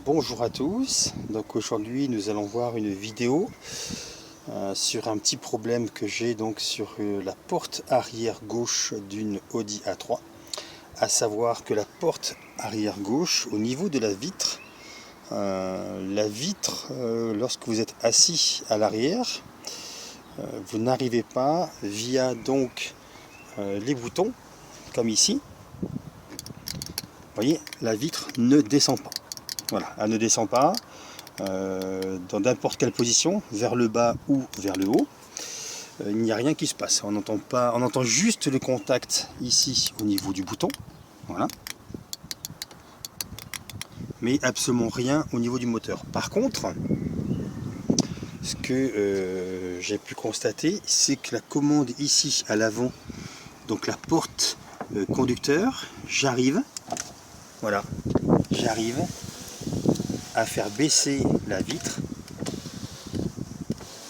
Bonjour à tous, donc aujourd'hui nous allons voir une vidéo sur un petit problème que j'ai donc sur la porte arrière gauche d'une Audi A3, à savoir que la porte arrière gauche au niveau de la vitre, lorsque vous êtes assis à l'arrière, vous n'arrivez pas via donc les boutons comme ici, vous voyez la vitre ne descend pas. Voilà, elle ne descend pas dans n'importe quelle position, vers le bas ou vers le haut. Il n'y a rien qui se passe. On n'entend pas, on entend juste le contact ici au niveau du bouton. Voilà. Mais absolument rien au niveau du moteur. Par contre, ce que j'ai pu constater, c'est que la commande ici à l'avant, donc la porte conducteur, j'arrive, voilà, j'arrive à faire baisser la vitre,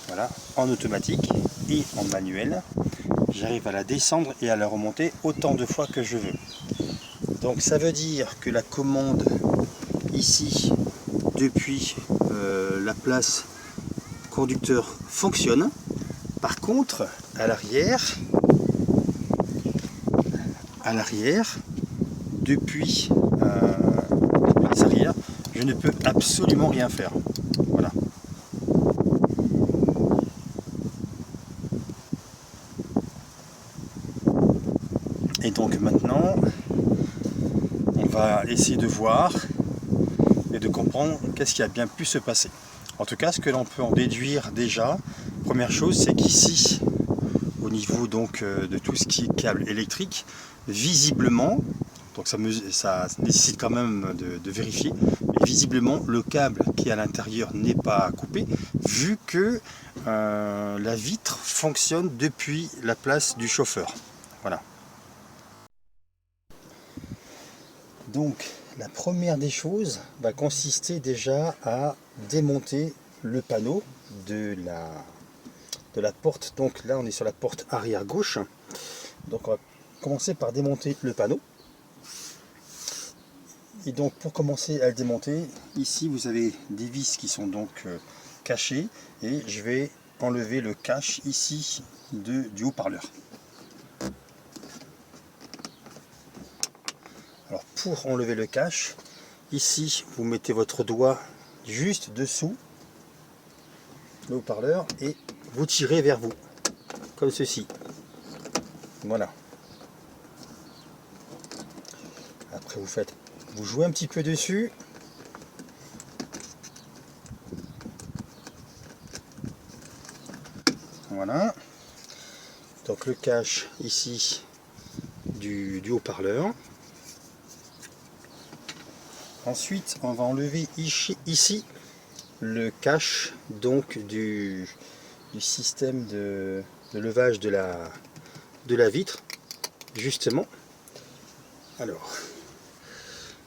voilà, en automatique et en manuel. J'arrive à la descendre et à la remonter autant de fois que je veux. Donc ça veut dire que la commande ici depuis la place conducteur fonctionne. Par contre à l'arrière depuis la place arrière, je ne peux absolument rien faire. Voilà. Et donc maintenant, on va essayer de voir et de comprendre qu'est-ce qui a bien pu se passer. En tout cas, ce que l'on peut en déduire déjà, première chose, c'est qu'ici, au niveau donc de tout ce qui est câble électrique, visiblement, donc ça nécessite quand même de vérifier, mais visiblement le câble qui est à l'intérieur n'est pas coupé, vu que la vitre fonctionne depuis la place du chauffeur. Voilà. Donc la première des choses va consister déjà à démonter le panneau de la porte. Donc là on est sur la porte arrière gauche. Donc on va commencer par démonter le panneau. Et donc pour commencer à le démonter, ici vous avez des vis qui sont donc cachées et je vais enlever le cache ici du haut-parleur. Alors pour enlever le cache, ici vous mettez votre doigt juste dessous le haut-parleur et vous tirez vers vous, comme ceci. Voilà. Après vous jouez un petit peu dessus. Voilà. Donc le cache ici du haut-parleur. Ensuite, on va enlever ici le cache donc du système de levage de la vitre, justement. Alors,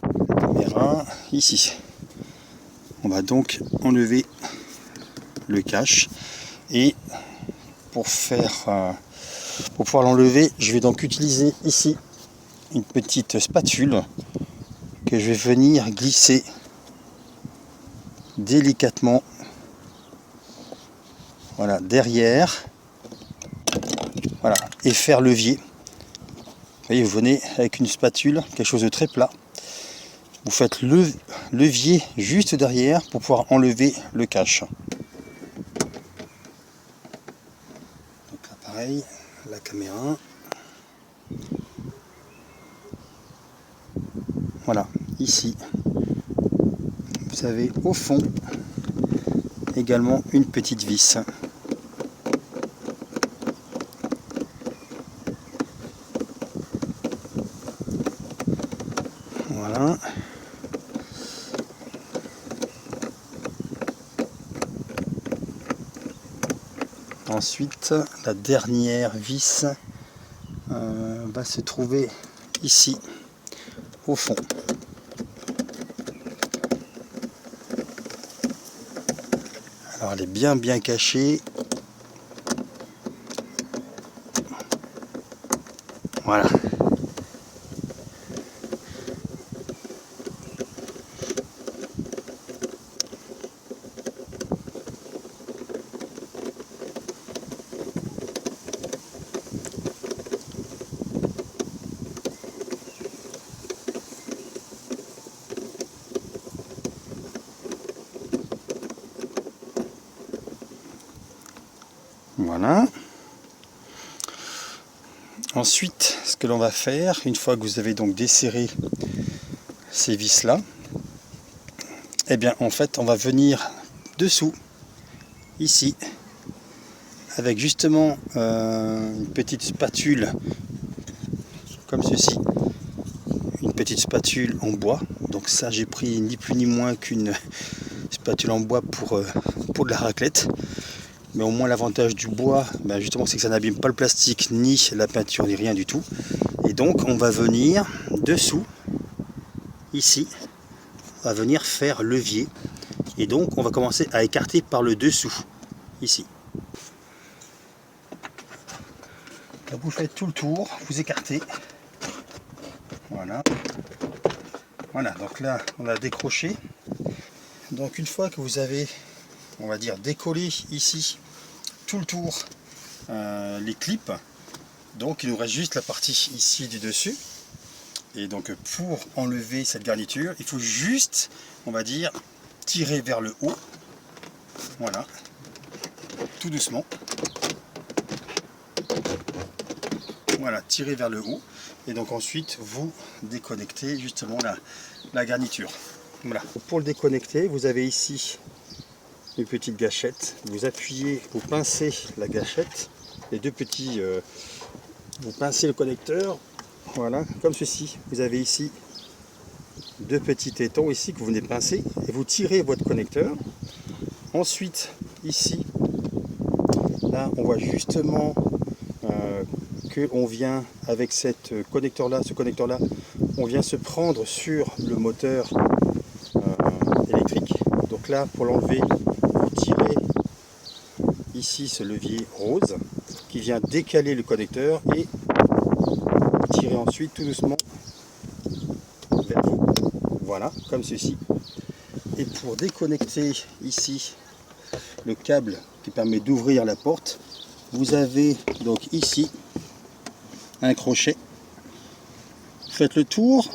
la caméra ici. On va donc enlever le cache et pour pouvoir l'enlever, je vais donc utiliser ici une petite spatule que je vais venir glisser délicatement, voilà, derrière, voilà, et faire levier. Vous voyez, vous venez avec une spatule, quelque chose de très plat, vous faites le levier juste derrière pour pouvoir enlever le cache. Donc là pareil, la caméra, voilà, ici vous avez au fond également une petite vis. Voilà. Ensuite, la dernière vis va se trouver ici, au fond. Alors elle est bien cachée. Voilà. Voilà. Ensuite, ce que l'on va faire, une fois que vous avez donc desserré ces vis là, eh bien en fait on va venir dessous, ici, avec justement une petite spatule comme ceci, une petite spatule en bois. Donc ça, j'ai pris ni plus ni moins qu'une spatule en bois pour de la raclette. Mais au moins l'avantage du bois, ben justement, c'est que ça n'abîme pas le plastique, ni la peinture, ni rien du tout. Et donc on va venir dessous, ici, on va venir faire levier. Et donc on va commencer à écarter par le dessous, ici. Là, vous faites tout le tour, vous écartez. Voilà. Voilà, donc là on a décroché. Donc une fois que vous avez, on va dire, décollé ici tout le tour les clips, donc il nous reste juste la partie ici du dessus. Et donc pour enlever cette garniture, il faut juste, on va dire, tirer vers le haut. Voilà, tout doucement. Voilà, tirer vers le haut. Et donc ensuite vous déconnectez justement la garniture. Voilà. Pour le déconnecter, vous avez ici une petite gâchette. Vous appuyez, vous pincez la gâchette, les deux petits, vous pincez le connecteur. Voilà, comme ceci. Vous avez ici deux petits tétons ici que vous venez pincer et vous tirez votre connecteur. Ensuite, ici, là, on voit justement que on vient avec cette connecteur-là, ce connecteur-là, on vient se prendre sur le moteur électrique. Donc là, pour l'enlever, vous tirez ici ce levier rose qui vient décaler le connecteur et vous tirez ensuite tout doucement vers vous. Voilà, comme ceci. Et pour déconnecter ici le câble qui permet d'ouvrir la porte, vous avez donc ici un crochet. Vous faites le tour,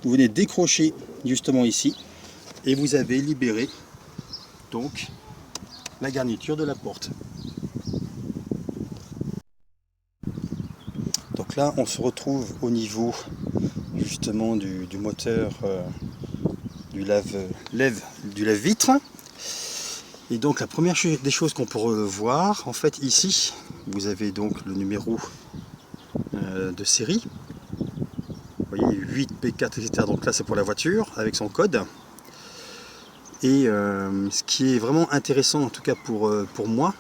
vous venez décrocher justement ici et vous avez libéré donc la garniture de la porte. Donc là on se retrouve au niveau justement du moteur du lave-vitre. Et donc la première des choses qu'on peut voir, en fait ici vous avez donc le numéro de série, vous voyez 8P4 etc. Donc là c'est pour la voiture avec son code. Et ce qui est vraiment intéressant en tout cas pour moi,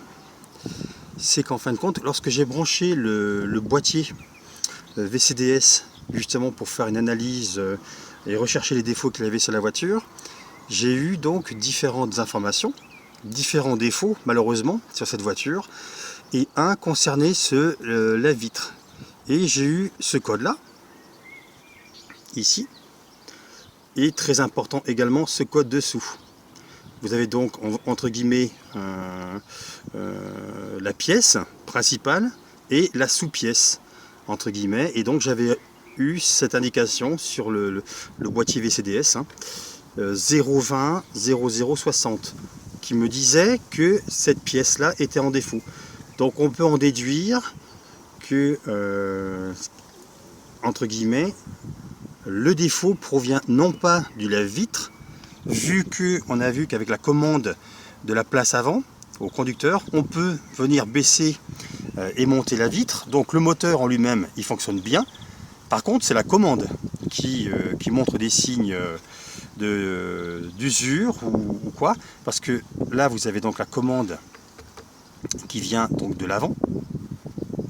c'est qu'en fin de compte, lorsque j'ai branché le boîtier VCDS justement pour faire une analyse et rechercher les défauts qu'il y avait sur la voiture, j'ai eu donc différentes informations, différents défauts malheureusement sur cette voiture, et un concernait la vitre. Et j'ai eu ce code là, ici, et très important également ce code dessous. Vous avez donc entre guillemets la pièce principale et la sous-pièce entre guillemets, et donc j'avais eu cette indication sur le boîtier VCDS 020 0060 qui me disait que cette pièce là était en défaut. Donc on peut en déduire que entre guillemets le défaut provient non pas de la vitre, vu qu'on a vu qu'avec la commande de la place avant au conducteur, on peut venir baisser et monter la vitre. Donc le moteur en lui-même, il fonctionne bien. Par contre, c'est la commande qui montre des signes d'usure ou quoi. Parce que là, vous avez donc la commande qui vient donc de l'avant,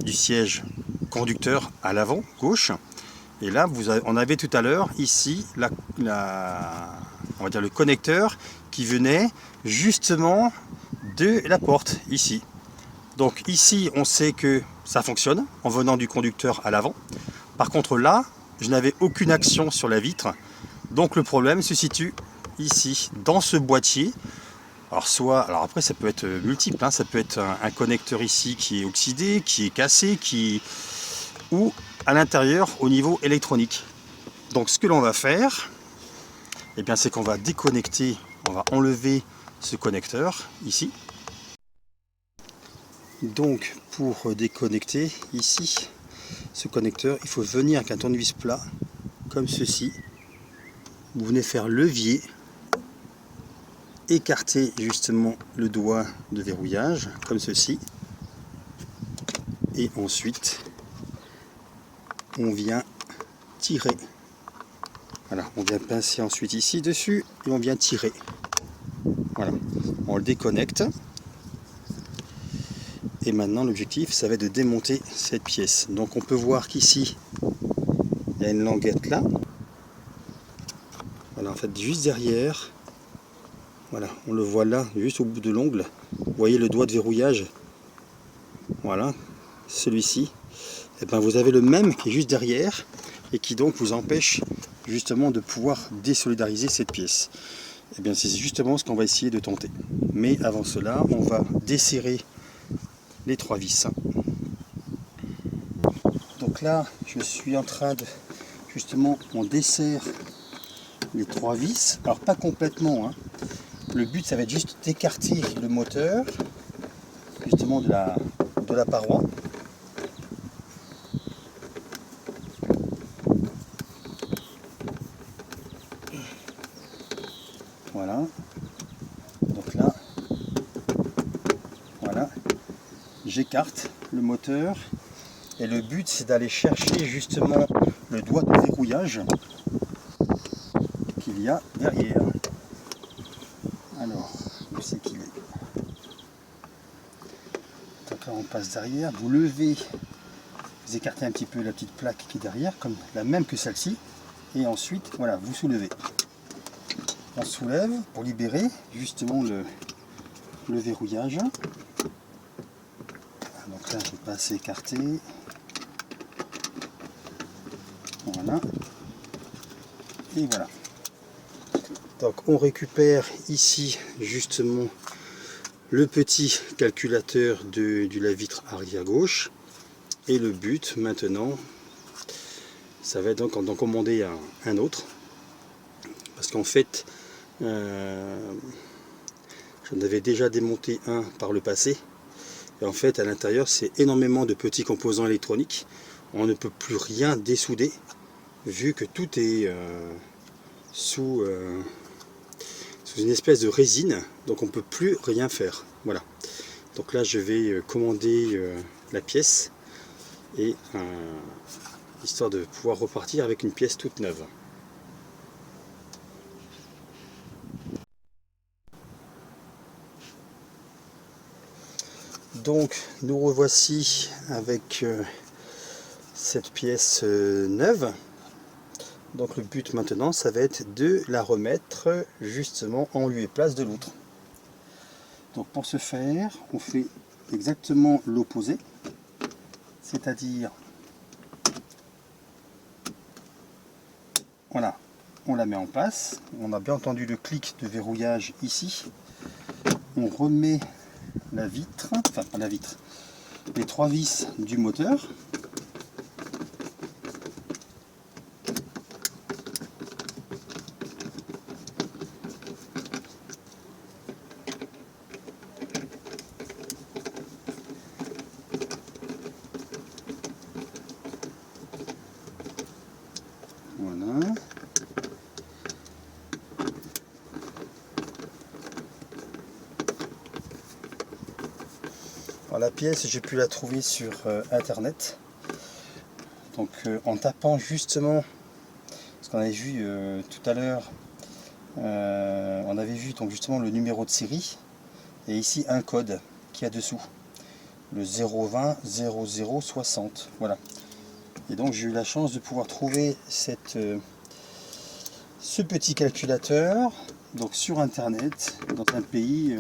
du siège conducteur à l'avant, gauche. Et là, on avait tout à l'heure ici on va dire le connecteur qui venait justement de la porte ici. Donc ici, on sait que ça fonctionne en venant du conducteur à l'avant. Par contre là, je n'avais aucune action sur la vitre. Donc le problème se situe ici, dans ce boîtier. Alors après ça peut être multiple, hein. Ça peut être un connecteur ici qui est oxydé, qui est cassé, ou à l'intérieur au niveau électronique. Donc ce que l'on va faire, eh bien, c'est qu'on va déconnecter, on va enlever ce connecteur ici. Donc pour déconnecter ici ce connecteur, il faut venir avec un tournevis plat comme ceci. Vous venez faire levier, écarter justement le doigt de verrouillage comme ceci, et ensuite on vient tirer. Voilà, on vient pincer ensuite ici dessus et on vient tirer. Voilà, on le déconnecte. Et maintenant l'objectif, ça va être de démonter cette pièce. Donc on peut voir qu'ici, il y a une languette là. Voilà, en fait, juste derrière. Voilà, on le voit là, juste au bout de l'ongle. Vous voyez le doigt de verrouillage. Voilà, celui-ci. Et ben vous avez le même qui est juste derrière et qui donc vous empêche justement de pouvoir désolidariser cette pièce. Et bien c'est justement ce qu'on va essayer de tenter. Mais avant cela, on va desserrer les 3 vis. Donc là, je suis en train de justement, on desserre les 3 vis. Alors pas complètement, hein. Le but, ça va être juste d'écarter le moteur justement de la paroi. Voilà. Donc là, voilà, j'écarte le moteur et le but c'est d'aller chercher justement le doigt de verrouillage qu'il y a derrière. Alors, où c'est qu'il est? Donc là on passe derrière, vous levez, vous écartez un petit peu la petite plaque qui est derrière, comme la même que celle-ci, et ensuite voilà, vous soulevez. On soulève pour libérer justement le verrouillage. Donc là je vais pas assez écarter. Voilà. Et voilà. Donc on récupère ici justement le petit calculateur de la vitre arrière gauche. Et le but maintenant, ça va être donc d'en commander un autre. Parce qu'en fait, j'en avais déjà démonté un par le passé. Et en fait, à l'intérieur, c'est énormément de petits composants électroniques. On ne peut plus rien dessouder, vu que tout est sous une espèce de résine. Donc on ne peut plus rien faire. Voilà. Donc là, je vais commander la pièce. Et histoire de pouvoir repartir avec une pièce toute neuve. Donc nous revoici avec cette pièce neuve. Donc le but maintenant, ça va être de la remettre justement en lieu et place de l'autre. Donc pour ce faire, on fait exactement l'opposé, c'est-à-dire voilà, on la met en place. On a bien entendu le clic de verrouillage ici. On remet la vitre, enfin pas la vitre, les 3 vis du moteur. Voilà. Alors, la pièce, j'ai pu la trouver sur internet. Donc en tapant justement, ce qu'on avait vu tout à l'heure, on avait vu donc justement le numéro de série et ici un code qui est dessous, le 020 0060. Voilà. Et donc j'ai eu la chance de pouvoir trouver ce petit calculateur donc sur internet dans un pays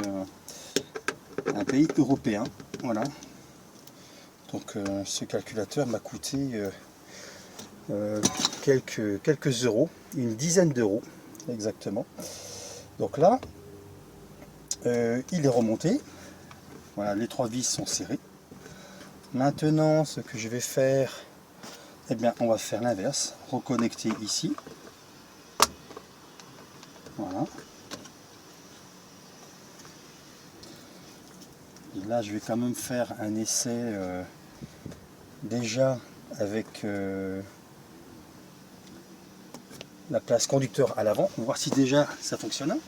européen. Voilà. Donc ce calculateur m'a coûté quelques euros, une dizaine d'euros exactement. Donc là, il est remonté. Voilà, les 3 vis sont serrées. Maintenant, ce que je vais faire, eh bien, on va faire l'inverse, reconnecter ici. Voilà. là je vais quand même faire un essai déjà avec la place conducteur à l'avant, pour voir si déjà ça fonctionne.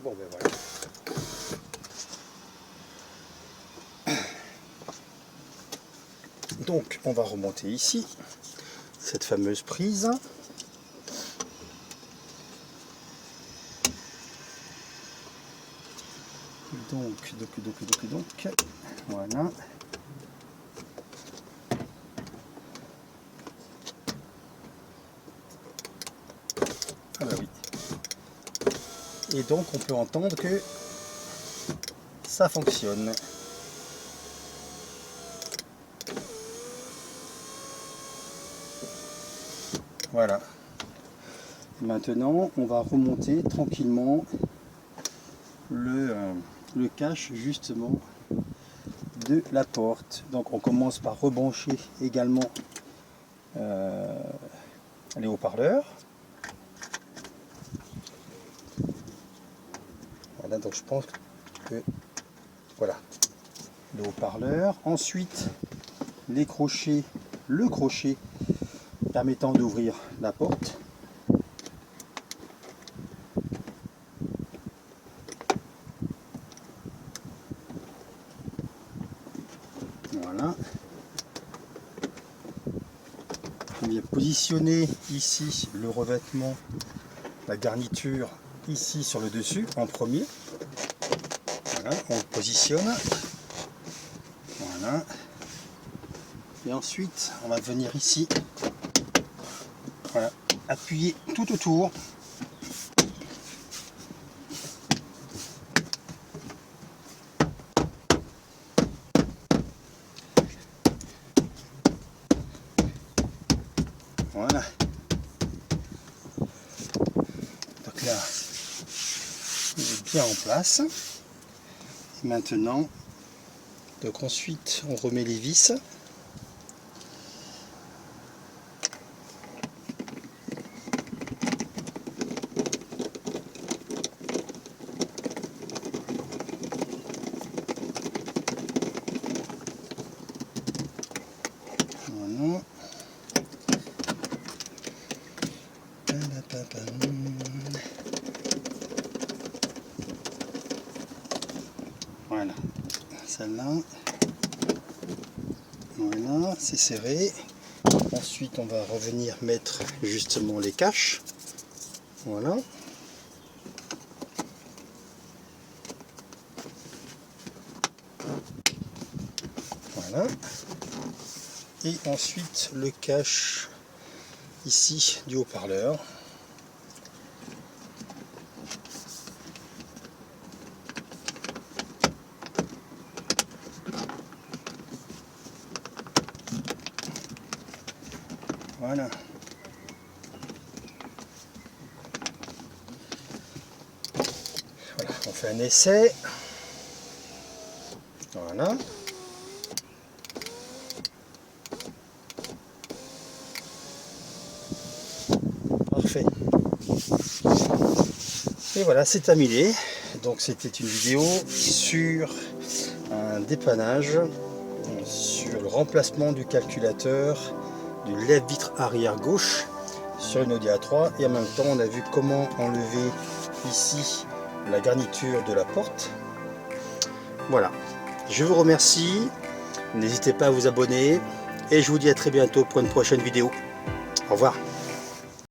Bon ben voilà. Donc on va remonter ici cette fameuse prise. Donc, voilà. Ah bah oui. Et donc on peut entendre que ça fonctionne. Voilà. Maintenant, on va remonter tranquillement le cache justement de la porte. Donc on commence par rebrancher également les haut-parleurs. Voilà, donc je pense que voilà le haut-parleur. Ensuite les crochets, le crochet permettant d'ouvrir la porte. Voilà. On vient positionner ici le revêtement, la garniture ici sur le dessus en premier. Voilà, on le positionne. Voilà. Et ensuite, on va venir ici, voilà, appuyer tout autour. Voilà. Donc là, il est bien en place. Et maintenant, donc ensuite, on remet les vis. Voilà. Voilà, celle-là, voilà, c'est serré. Ensuite, on va revenir mettre justement les caches. Voilà. Voilà. Et ensuite, le cache ici du haut-parleur. Voilà. Voilà, on fait un essai. Voilà. Parfait. Et voilà, c'est terminé. Donc c'était une vidéo sur un dépannage, sur le remplacement du calculateur du lève-vitre arrière gauche sur une Audi A3, et en même temps on a vu comment enlever ici la garniture de la porte. Voilà, je vous remercie, n'hésitez pas à vous abonner et je vous dis à très bientôt pour une prochaine vidéo. Au revoir.